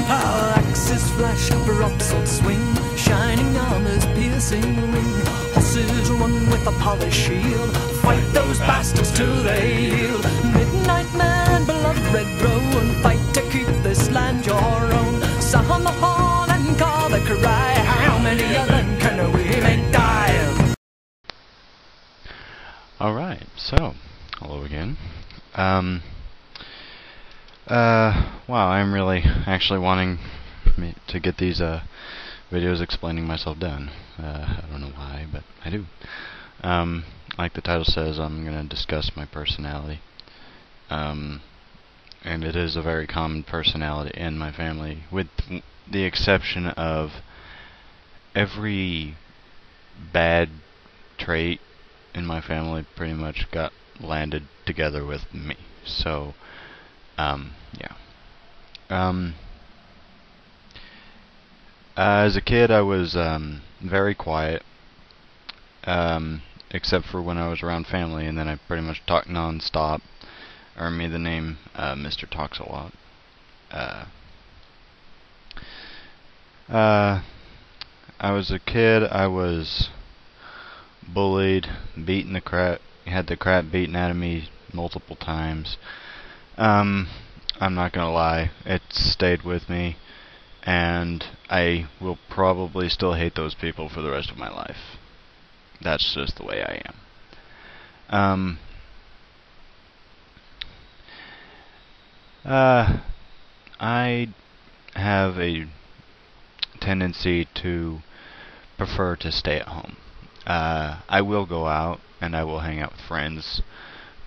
Axes flash, broadsword swing, shining armor's piercing ring. Horses run with a polished shield, fight those bastards till they yield. Midnight man and blood red roan, fight to keep this land your own. Sound the horn and call the cry, how many of them can we make die? Alright, so, hello again. Wow, I'm really actually wanting me to get these videos explaining myself done. I don't know why, but I do. Like the title says, I'm going to discuss my personality. And it is a very common personality in my family, with the exception of every bad trait in my family pretty much got landed together with me. So, yeah. As a kid, I was very quiet, except for when I was around family, and then I pretty much talked non-stop. Earned me the name Mr. Talks a Lot. I was a kid. I was bullied, had the crap beaten out of me multiple times. I'm not gonna lie, it stayed with me, and I will probably still hate those people for the rest of my life. That's just the way I am. I have a tendency to prefer to stay at home. I will go out and I will hang out with friends,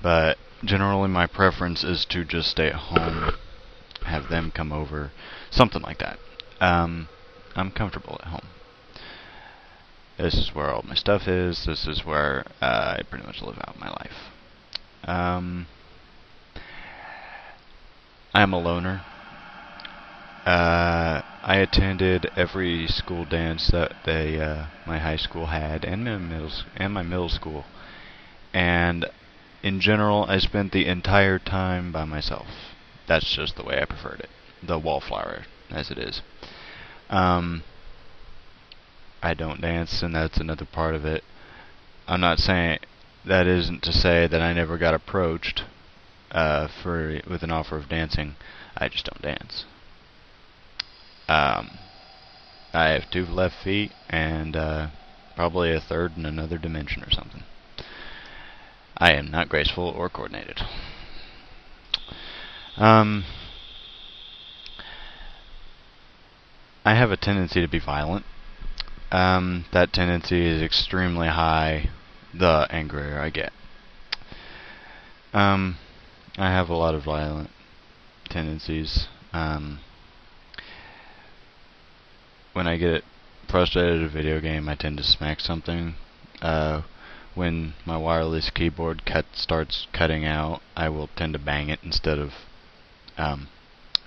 but generally my preference is to just stay at home, have them come over, something like that. I'm comfortable at home. This is where all my stuff is. This is where I pretty much live out my life. I'm a loner. I attended every school dance that my high school had, and my middle school. And in general, I spent the entire time by myself. That's just the way I preferred it. The wallflower, as it is. I don't dance, and that's another part of it. I'm not saying that isn't to say that I never got approached with an offer of dancing. I just don't dance. I have 2 left feet and probably a third in another dimension or something. I am not graceful or coordinated. I have a tendency to be violent. That tendency is extremely high the angrier I get. I have a lot of violent tendencies. When I get frustrated at a video game, I tend to smack something. When my wireless keyboard starts cutting out, I will tend to bang it instead of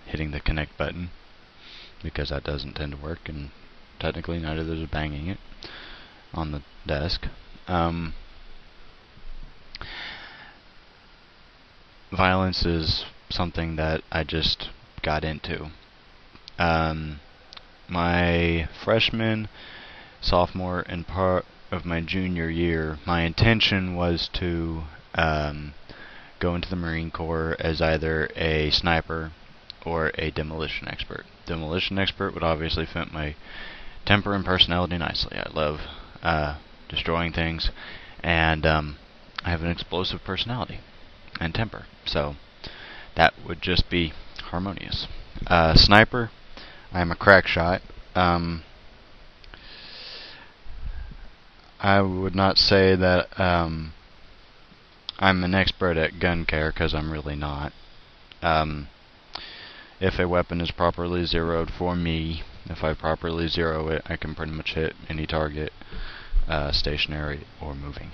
hitting the connect button, because that doesn't tend to work, and technically neither does banging it on the desk. Violence is something that I just got into. My freshman, sophomore, and part of my junior year, my intention was to go into the Marine Corps as either a sniper or a demolition expert. Demolition expert would obviously fit my temper and personality nicely. I love destroying things, and I have an explosive personality and temper, so that would just be harmonious. Sniper, I'm a crack shot. I would not say that I'm an expert at gun care, because I'm really not. If a weapon is properly zeroed for me, if I properly zero it, I can pretty much hit any target, stationary or moving.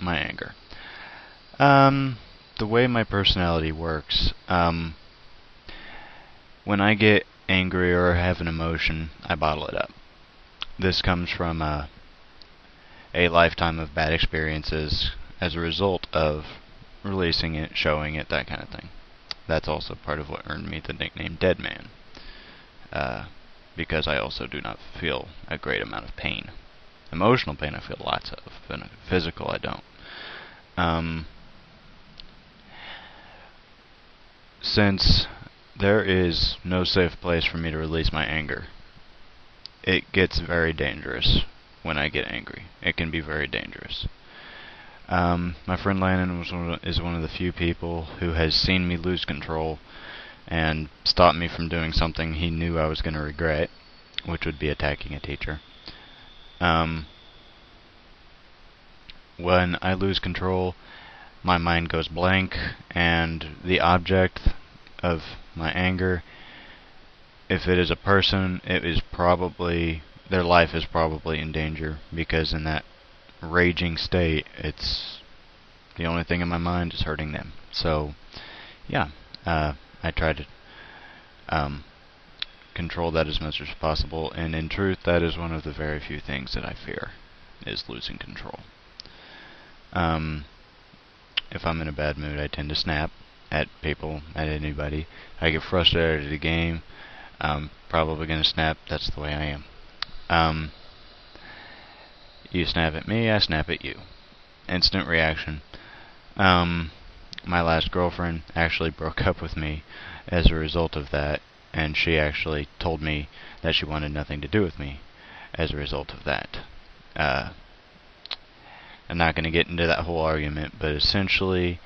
My anger. The way my personality works, when I get angry or have an emotion, I bottle it up. This comes from a lifetime of bad experiences as a result of releasing it, showing it, that kind of thing. That's also part of what earned me the nickname Dead Man, because I also do not feel a great amount of pain. Emotional pain I feel lots of, but physical I don't. Since there is no safe place for me to release my anger, it gets very dangerous when I get angry. It can be very dangerous. My friend Landon is one of the few people who has seen me lose control and stopped me from doing something he knew I was going to regret, which would be attacking a teacher. When I lose control, my mind goes blank, and the object of my anger, if it is a person, it is probably, their life is probably in danger, because in that raging state, it's the only thing in my mind is hurting them. So, yeah, I try to control that as much as possible, and in truth, that is one of the very few things that I fear, is losing control. If I'm in a bad mood, I tend to snap at people, at anybody. I get frustrated at a game, I'm probably going to snap. That's the way I am. You snap at me, I snap at you. Instant reaction. My last girlfriend actually broke up with me as a result of that, and she actually told me that she wanted nothing to do with me as a result of that. I'm not going to get into that whole argument, but essentially,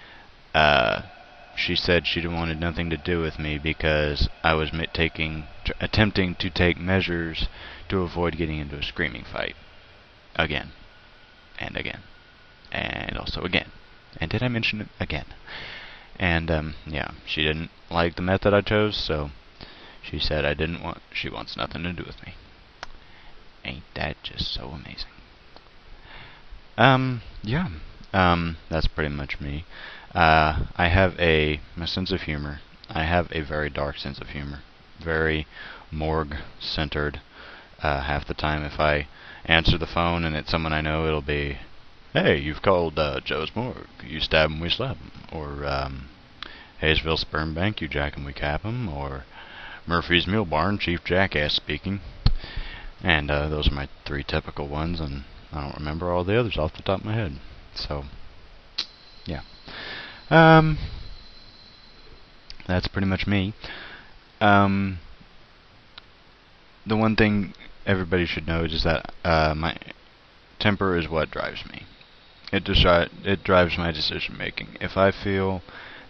she said she wanted nothing to do with me because I was attempting to take measures to avoid getting into a screaming fight. Again. And again. And also again. And did I mention it again? And, yeah, she didn't like the method I chose, so she said she wants nothing to do with me. Ain't that just so amazing? Yeah. That's pretty much me. I have a sense of humor. I have a very dark sense of humor. Very morgue-centered. Half the time if I answer the phone and it's someone I know, it'll be, "Hey, you've called Joe's Morgue. You stab him, we slap him." Or, "Hayesville Sperm Bank, you jack him, we cap him." Or, "Murphy's Mule Barn, Chief Jackass speaking." And those are my 3 typical ones, and I don't remember all the others off the top of my head. So, yeah. That's pretty much me. The one thing everybody should know is that my temper is what drives me. It drives my decision making. If I feel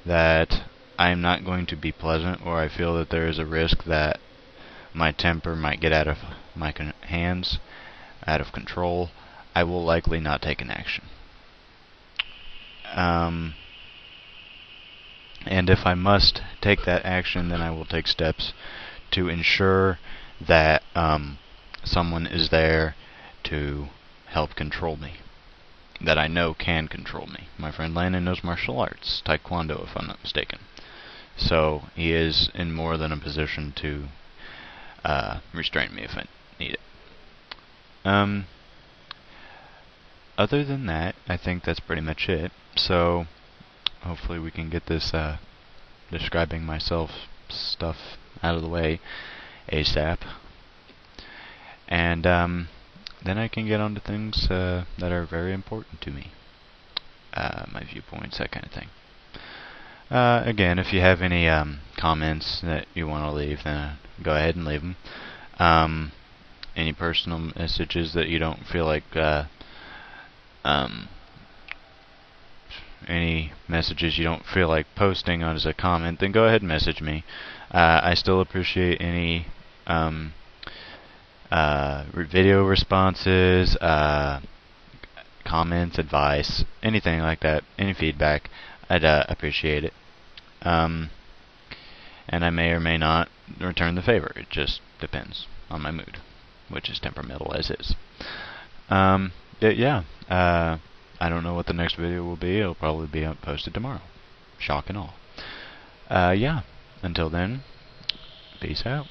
that I'm not going to be pleasant, or I feel that there is a risk that my temper might get out of my hands, out of control, I will likely not take an action. And if I must take that action, then I will take steps to ensure that someone is there to help control me, that I know can control me. My friend Landon knows martial arts, taekwondo if I'm not mistaken. So he is in more than a position to restrain me if I need it. Other than that, I think that's pretty much it. So hopefully we can get this describing myself stuff out of the way ASAP. And then I can get on to things that are very important to me. My viewpoints, that kind of thing. Again, if you have any comments that you want to leave, then go ahead and leave them. Any personal messages that you don't feel like any messages you don't feel like posting on as a comment, then go ahead and message me. I still appreciate any video responses, comments, advice, anything like that, any feedback. I'd appreciate it. And I may or may not return the favor. It just depends on my mood, which is temperamental as is. Yeah. I don't know what the next video will be. It'll probably be posted tomorrow. Shock and all. Yeah. Until then, peace out.